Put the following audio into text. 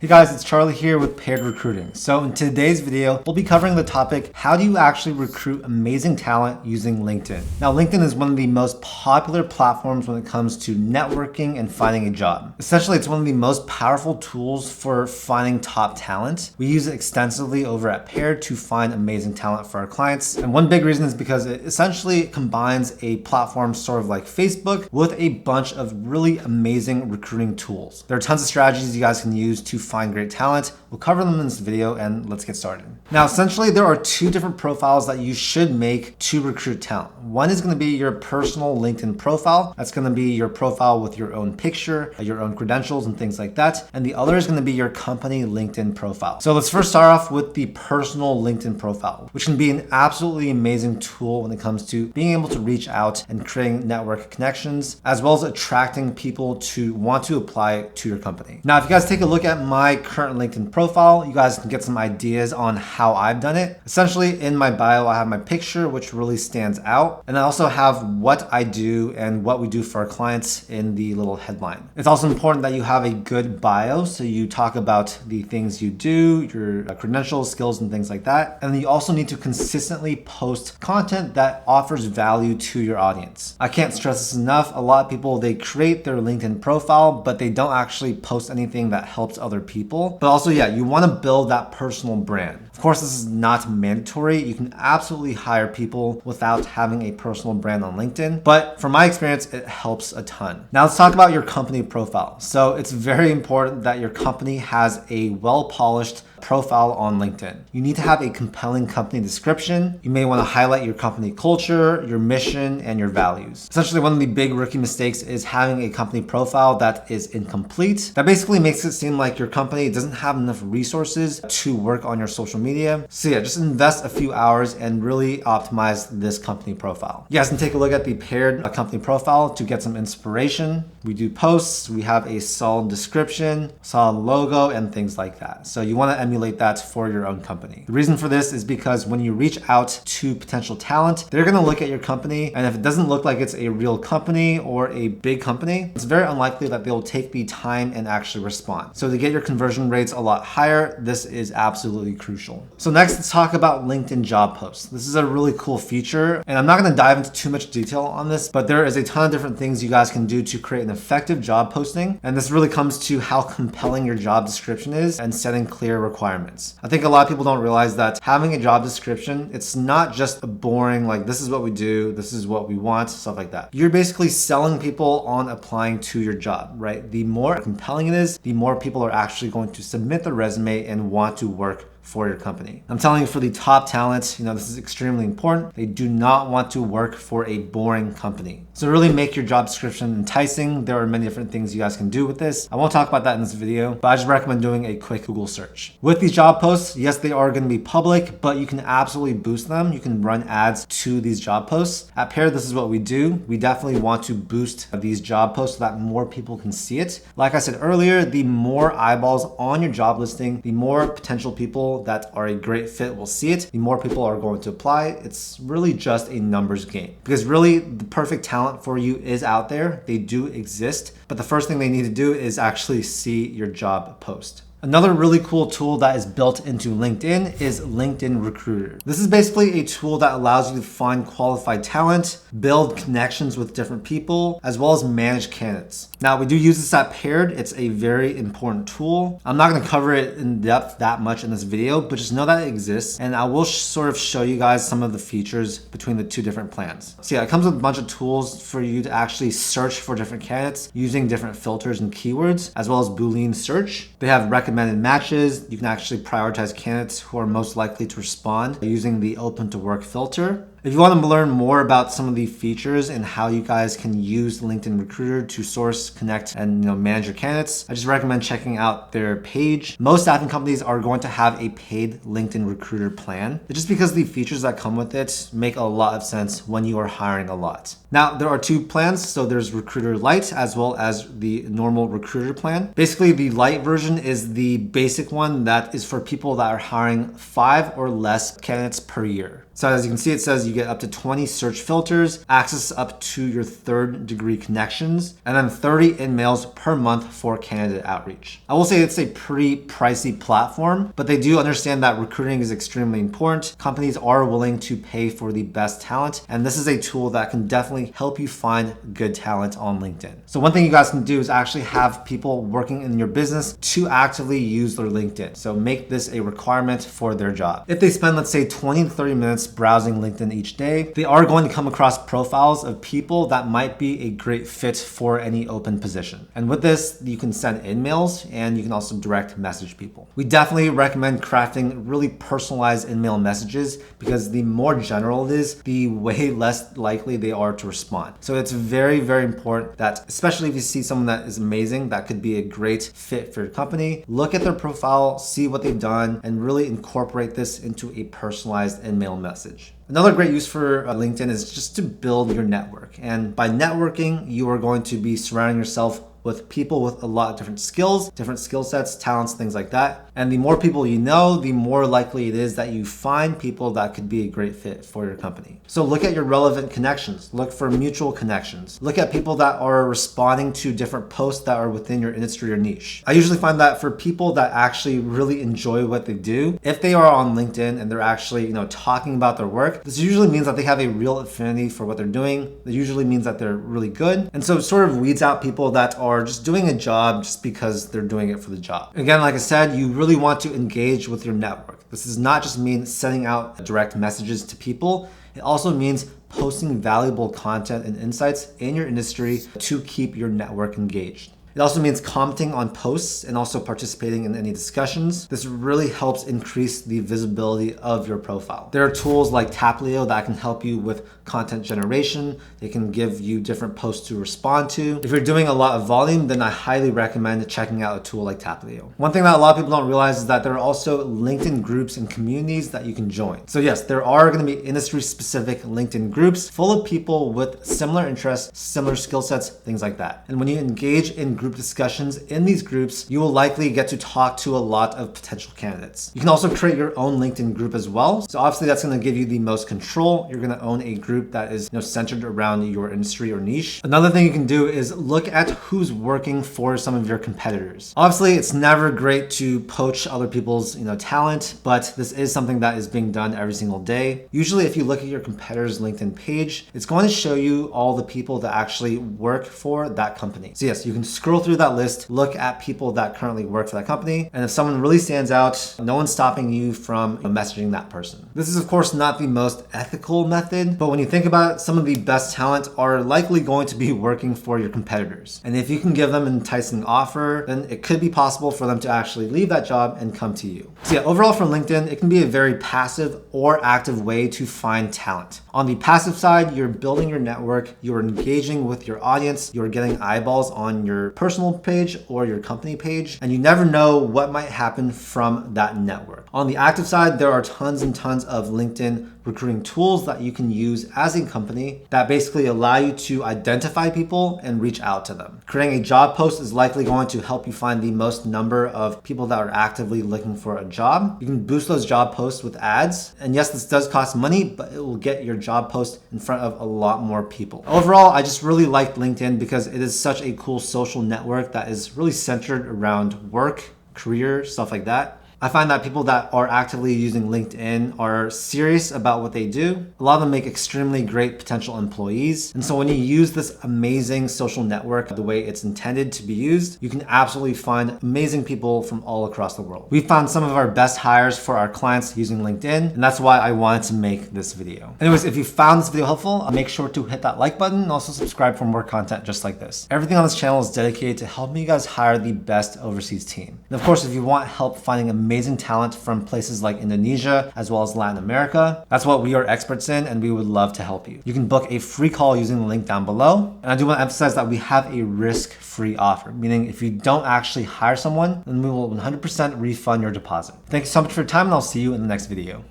Hey guys, it's Charlie here with Paired Recruiting. So in today's video, we'll be covering the topic, how do you actually recruit amazing talent using LinkedIn? Now, LinkedIn is one of the most popular platforms when it comes to networking and finding a job. Essentially, it's one of the most powerful tools for finding top talent. We use it extensively over at Paired to find amazing talent for our clients. And one big reason is because it essentially combines a platform sort of like Facebook with a bunch of really amazing recruiting tools. There are tons of strategies you guys can use to find great talent. We'll cover them in this video and let's get started. Now, essentially, there are two different profiles that you should make to recruit talent. One is going to be your personal LinkedIn profile. That's going to be your profile with your own picture, your own credentials and things like that. And the other is going to be your company LinkedIn profile. So let's first start off with the personal LinkedIn profile, which can be an absolutely amazing tool when it comes to being able to reach out and creating network connections, as well as attracting people to want to apply to your company. Now, if you guys take a look at my current LinkedIn profile, you guys can get some ideas on how I've done it. Essentially, in my bio, I have my picture, which really stands out. And I also have what I do and what we do for our clients in the little headline. It's also important that you have a good bio. So you talk about the things you do, your credentials, skills, and things like that. And then you also need to consistently post content that offers value to your audience. I can't stress this enough. A lot of people, they create their LinkedIn profile, but they don't actually post anything that helps other people. But also, yeah, you want to build that personal brand. Of course, this is not mandatory. You can absolutely hire people without having a personal brand on LinkedIn. But from my experience, it helps a ton. Now let's talk about your company profile. So it's very important that your company has a well-polished profile on LinkedIn. You need to have a compelling company description. You may want to highlight your company culture, your mission, and your values. Essentially, one of the big rookie mistakes is having a company profile that is incomplete. That basically makes it seem like your company doesn't have enough resources to work on your social media. So yeah, just invest a few hours and really optimize this company profile. You guys can take a look at the Paired company profile to get some inspiration. We do posts, we have a solid description, solid logo, and things like that. So you want to emulate that for your own company. The reason for this is because when you reach out to potential talent, they're going to look at your company, and if it doesn't look like it's a real company or a big company, it's very unlikely that they'll take the time and actually respond. So to get your conversion rates a lot higher, this is absolutely crucial. So next, let's talk about LinkedIn job posts. This is a really cool feature, and I'm not going to dive into too much detail on this, but there is a ton of different things you guys can do to create an effective job posting. And this really comes to how compelling your job description is and setting clear requirements. I think a lot of people don't realize that having a job description, it's not just a boring, like this is what we do, this is what we want, stuff like that. You're basically selling people on applying to your job, right? The more compelling it is, the more people are actually going to submit their resume and want to work for your company. I'm telling you, for the top talents, this is extremely important. They do not want to work for a boring company. So really make your job description enticing. There are many different things you guys can do with this. I won't talk about that in this video, but I just recommend doing a quick Google search. With these job posts, yes, they are going to be public, but you can absolutely boost them. You can run ads to these job posts. At Paired, this is what we do. We definitely want to boost these job posts so that more people can see it. Like I said earlier, the more eyeballs on your job listing, the more potential people that are a great fit will see it, the more people are going to apply. It's really just a numbers game, because really the perfect talent for you is out there. They do exist, but the first thing they need to do is actually see your job post. Another really cool tool that is built into LinkedIn is LinkedIn Recruiter. This is basically a tool that allows you to find qualified talent, build connections with different people, as well as manage candidates. Now, we do use this at Paired. It's a very important tool. I'm not going to cover it in depth that much in this video, but just know that it exists, and I will sort of show you guys some of the features between the two different plans. So yeah, it comes with a bunch of tools for you to actually search for different candidates using different filters and keywords, as well as Boolean search. They have recommended matches. You can actually prioritize candidates who are most likely to respond using the open to work filter. If you want to learn more about some of the features and how you guys can use LinkedIn Recruiter to source, connect, and manage your candidates, I just recommend checking out their page. Most staffing companies are going to have a paid LinkedIn Recruiter plan. It's just because the features that come with it make a lot of sense when you are hiring a lot. Now, there are two plans. So there's Recruiter Lite as well as the normal Recruiter plan. Basically, the Lite version is the basic one that is for people that are hiring 5 or less candidates per year. So as you can see, it says you get up to 20 search filters, access up to your third-degree connections, and then 30 emails per month for candidate outreach. I will say it's a pretty pricey platform, but they do understand that recruiting is extremely important. Companies are willing to pay for the best talent, and this is a tool that can definitely help you find good talent on LinkedIn. So one thing you guys can do is actually have people working in your business to actively use their LinkedIn. So make this a requirement for their job. If they spend, let's say, 20 to 30 minutes browsing LinkedIn each day, they are going to come across profiles of people that might be a great fit for any open position. And with this, you can send emails and you can also direct message people. We definitely recommend crafting really personalized email messages because the more general it is, the way less likely they are to respond. So it's very, very important that, especially if you see someone that is amazing, that could be a great fit for your company, look at their profile, see what they've done, and really incorporate this into a personalized email message. Another great use for LinkedIn is just to build your network. And by networking, you are going to be surrounding yourself with people with a lot of different skills, different skill sets, talents, things like that. And the more people you know, the more likely it is that you find people that could be a great fit for your company. So look at your relevant connections, look for mutual connections, look at people that are responding to different posts that are within your industry or niche. I usually find that for people that actually really enjoy what they do, if they are on LinkedIn and they're actually, talking about their work, this usually means that they have a real affinity for what they're doing. It usually means that they're really good. And so it sort of weeds out people that are just doing a job just because they're doing it for the job. Again, like I said, you really want to engage with your network. This does not just mean sending out direct messages to people. It also means posting valuable content and insights in your industry to keep your network engaged. It also means commenting on posts and also participating in any discussions. This really helps increase the visibility of your profile. There are tools like Taplio that can help you with content generation. They can give you different posts to respond to. If you're doing a lot of volume, then I highly recommend checking out a tool like Taplio. One thing that a lot of people don't realize is that there are also LinkedIn groups and communities that you can join. So yes, there are going to be industry-specific LinkedIn groups full of people with similar interests, similar skill sets, things like that. And when you engage in group discussions in these groups, you will likely get to talk to a lot of potential candidates. You can also create your own LinkedIn group as well. So obviously that's going to give you the most control. You're going to own a group that is centered around your industry or niche. Another thing you can do is look at who's working for some of your competitors. Obviously, it's never great to poach other people's talent, but this is something that is being done every single day. Usually, if you look at your competitor's LinkedIn page, it's going to show you all the people that actually work for that company. So yes, you can scroll through that list, look at people that currently work for that company, and if someone really stands out, no one's stopping you from messaging that person. This is of course not the most ethical method, but when you think about it, some of the best talent are likely going to be working for your competitors. And if you can give them an enticing offer, then it could be possible for them to actually leave that job and come to you. So yeah, overall for LinkedIn, it can be a very passive or active way to find talent. On the passive side, you're building your network, you're engaging with your audience, you're getting eyeballs on your personal page or your company page, and you never know what might happen from that network. On the active side, there are tons and tons of LinkedIn recruiting tools that you can use as a company that basically allow you to identify people and reach out to them. Creating a job post is likely going to help you find the most number of people that are actively looking for a job. You can boost those job posts with ads. And yes, this does cost money, but it will get your job post in front of a lot more people. Overall, I just really liked LinkedIn because it is such a cool social network that is really centered around work, career, stuff like that. I find that people that are actively using LinkedIn are serious about what they do. A lot of them make extremely great potential employees. And so when you use this amazing social network the way it's intended to be used, you can absolutely find amazing people from all across the world. We found some of our best hires for our clients using LinkedIn, and that's why I wanted to make this video. Anyways, if you found this video helpful, make sure to hit that like button and also subscribe for more content just like this. Everything on this channel is dedicated to helping you guys hire the best overseas team. And of course, if you want help finding amazing talent from places like Indonesia as well as Latin America, that's what we are experts in, and we would love to help you. You can book a free call using the link down below. And I do want to emphasize that we have a risk-free offer, meaning if you don't actually hire someone, then we will 100% refund your deposit. Thank you so much for your time, and I'll see you in the next video.